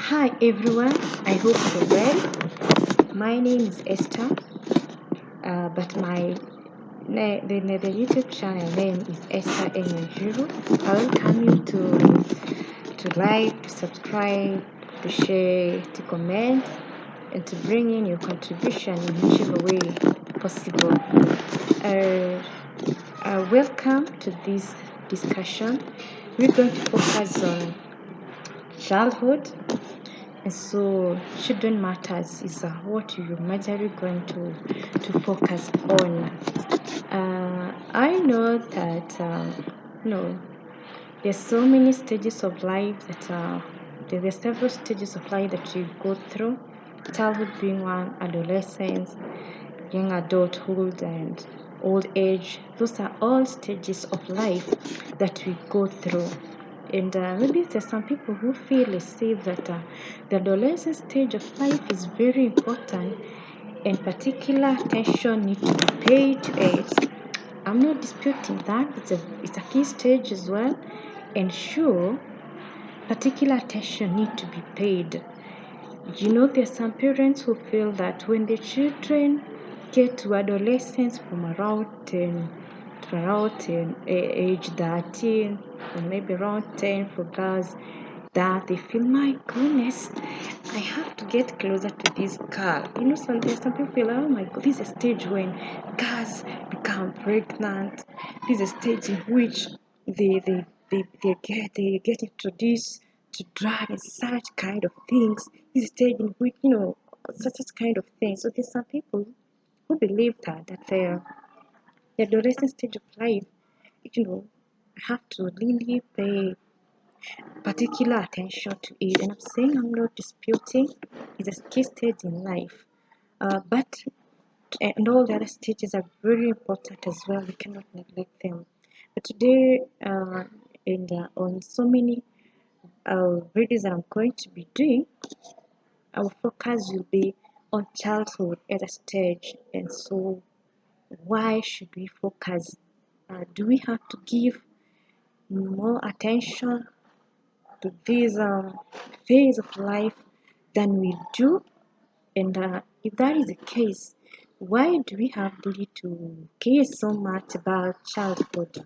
Hi everyone, I hope you're well. My name is Esther, but the YouTube channel name is Esther Enyanjuru. I welcome you to like, to subscribe, to share, to comment, and to bring in your contribution in whichever way possible. Welcome to this discussion. We're going to focus on childhood. And so children matters is what you're majorly going to focus on. I know that there's so many stages of life that there's several stages of life that you go through. Childhood being one, adolescence, young adulthood, and old age. Those are all stages of life that we go through. And maybe there's some people who feel as if that the adolescent stage of life is very important and particular attention needs to be paid to it. I'm not disputing that. It's a key stage as well. And sure, particular attention needs to be paid. There's some parents who feel that when their children get to adolescence from around 10 to around 10, age 13, or maybe around 10 for girls, that they feel, my goodness, I have to get closer to this girl. Some people feel, oh my god, this is a stage when girls become pregnant. This is a stage in which they get introduced to drug and such kind of things. This is a stage in which, such kind of things. So there's some people who believe that the adolescent stage of life, have to really pay particular attention to it. And I'm saying I'm not disputing, it's a key stage in life. But and all the other stages are very important as well. We cannot neglect them. But today, on so many videos that I'm going to be doing, our focus will be on childhood as a stage. And so, why should we focus? Do we have to give more attention to this phase of life than we do? And if that is the case, why do we have really to care so much about childhood?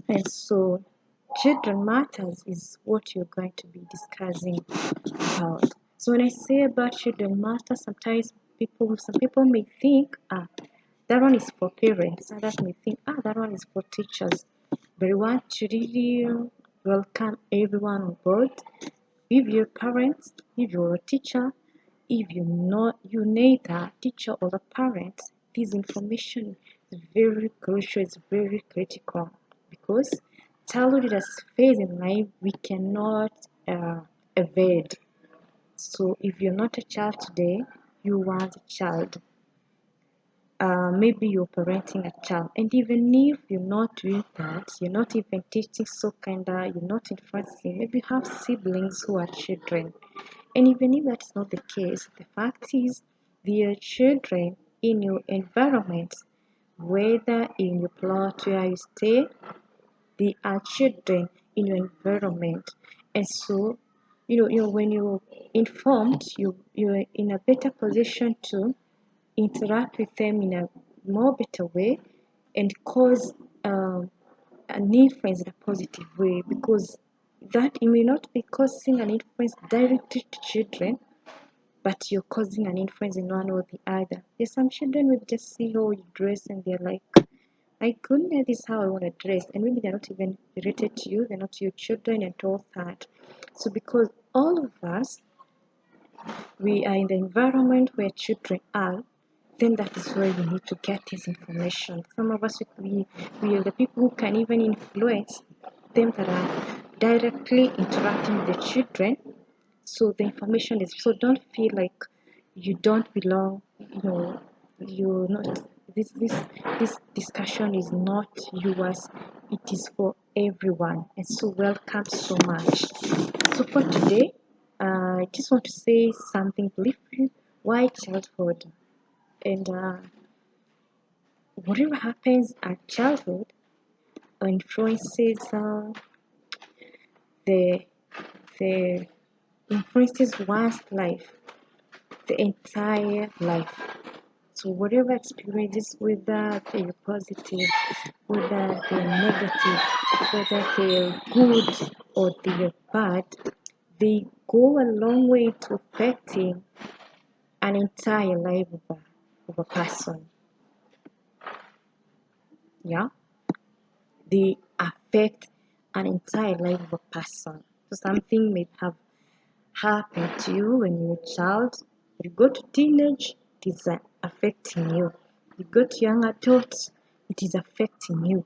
And so, children matters is what you're going to be discussing about. So when I say about children matters, sometimes some people may think, that one is for parents. Others may think, that one is for teachers. But we want to really welcome everyone on board. If you're parents, if you're a teacher, if you neither teacher or the parent, this information is very crucial, it's very critical because childhood is a phase in life we cannot evade. So if you're not a child today, you want a child. Maybe you're parenting a child, and even if you're not doing that, you're not even teaching so kinda, you're not influencing. Maybe you have siblings who are children, and even if that's not the case, the fact is they are children in your environment, whether in your plot where you stay, they are children in your environment, and so when you're informed, you're in a better position to interact with them in a more better way and cause an influence in a positive way, because that you may not be causing an influence directly to children, but you're causing an influence in one or the other. There's some children will just see how you dress and they're like, my goodness, this is how I want to dress. And maybe they're not even related to you, they're not your children and all that. So because all of us, we are in the environment where children are, then that is where we need to get this information. Some of us, we are the people who can even influence them that are directly interacting with the children. So the information is, so don't feel like you don't belong, you're not, this discussion is not yours, it is for everyone. And so welcome so much. So for today, I just want to say something briefly. Why childhood? And whatever happens at childhood influences the the influences one's life, the entire life. So whatever experiences, whether they're positive, whether they're negative, whether they're good or they're bad, they go a long way to affecting an entire life of a person. Yeah, they affect an entire life of a person. So something may have happened to you when you were a child. You go to teenage, it is affecting you. You go to young adults, it is affecting you.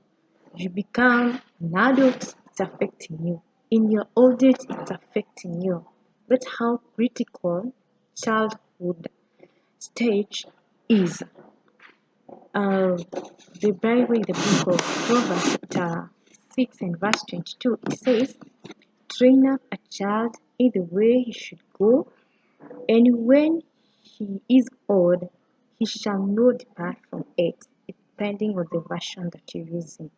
You become an adult, it's affecting you. In your old age, it's affecting you. That's how critical childhood stage is. The Bible in the book of Proverbs chapter 6 and verse 22, it says, train up a child in the way he should go, and when he is old, he shall not depart from it, depending on the version that you're using.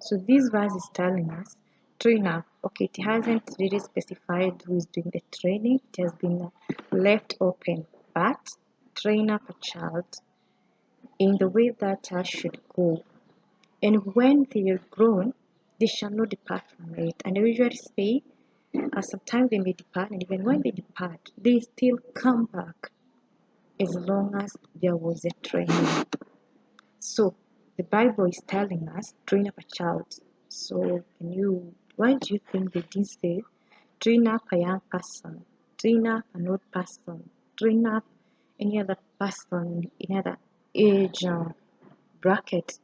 So this verse is telling us, train up. Okay, it hasn't really specified who is doing the training. It has been left open. But train up a child in the way that child should go. And when they are grown, they shall not depart from it. And I usually say, sometimes they may depart, and even when they depart, they still come back as long as there was a training. So the Bible is telling us, train up a child. So why do you think they didn't say, train up a young person, train up an old person, train up any other person in other age bracket?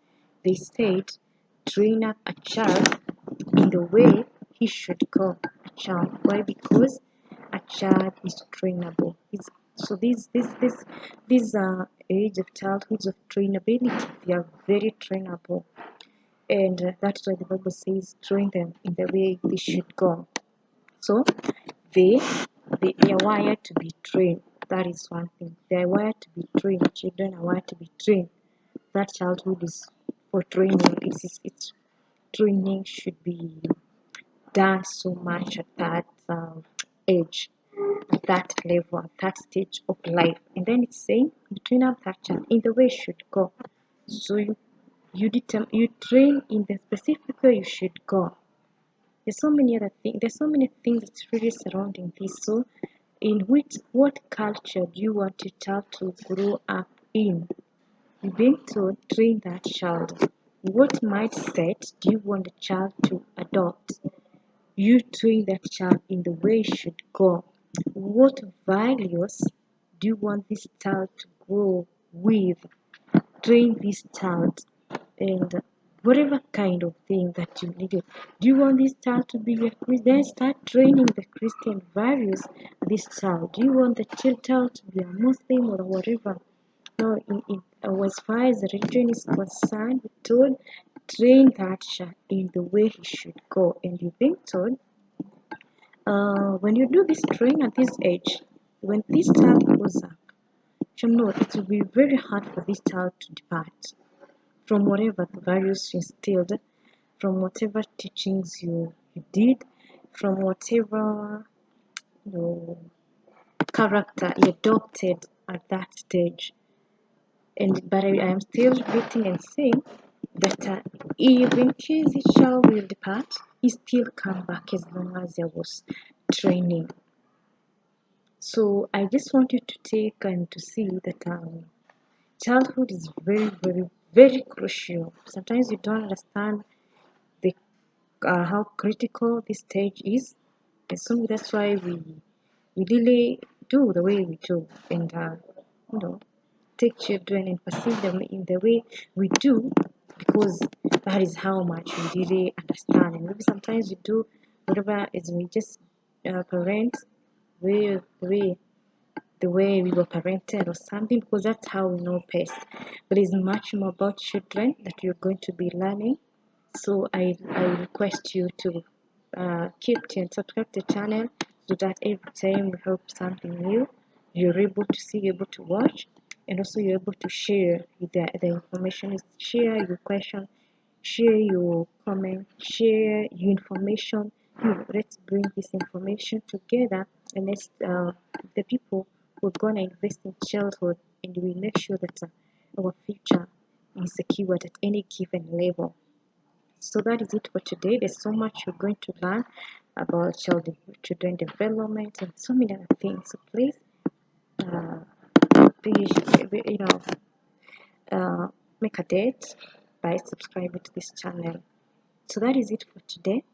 They said, train up a child in the way he should go. A child. Why? Because a child is trainable. So these age of childhood of trainability, they are very trainable, and that's why the Bible says, train them in the way they should go. So they they are wired to be trained. That is one thing. They are wired to be trained. Children are wired to be trained. That childhood is for training. It's training should be done so much at that age, at that level, at that stage of life. And then it's saying you train up that child in the way it should go. So you train in the specific way you should go. There's so many other things. There's so many things that's really surrounding this. So, in what culture do you want your child to grow up in? You're being told train that child. What mindset do you want the child to adopt? You train that child in the way it should go. What values do you want this child to grow with? Train this child, and whatever kind of thing that you need. Do you want this child to be a Christian? Then start training the Christian values this child. Do you want the child to be a Muslim or whatever? No, as far as the religion is concerned, we're told train that child in the way he should go. And you're being told, when you do this training at this age, when this child grows up, you know it will be very hard for this child to depart from whatever the values you instilled, from whatever teachings you did, from whatever you know, character you adopted at that stage. But I am still repeating and saying that if in case the child will depart, he still come back as long as there was training. So I just want you to take and to see that childhood is very, very, very crucial. Sometimes you don't understand the how critical this stage is, and so that's why we really do the way we do, and you know take children and perceive them in the way we do, because that is how much we really understand. And maybe sometimes we do whatever is we just parent the way we were parented or something, because that's how we know best. But it's much more about children that you're going to be learning. So I request you to keep tuned, subscribe to the channel, so that every time we hope something new, you're able to see, able to watch, and also you're able to share the information. Share your question, share your comment, share your information, let's bring this information together, and let's the people who are gonna invest in childhood, and we make sure that our future is secured at any given level. So that is it for today. There's so much you're going to learn about children development and so many other things. So please, uh, please, you know, make a date by subscribing to this channel. So that is it for today.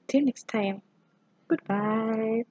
Till next time. Goodbye.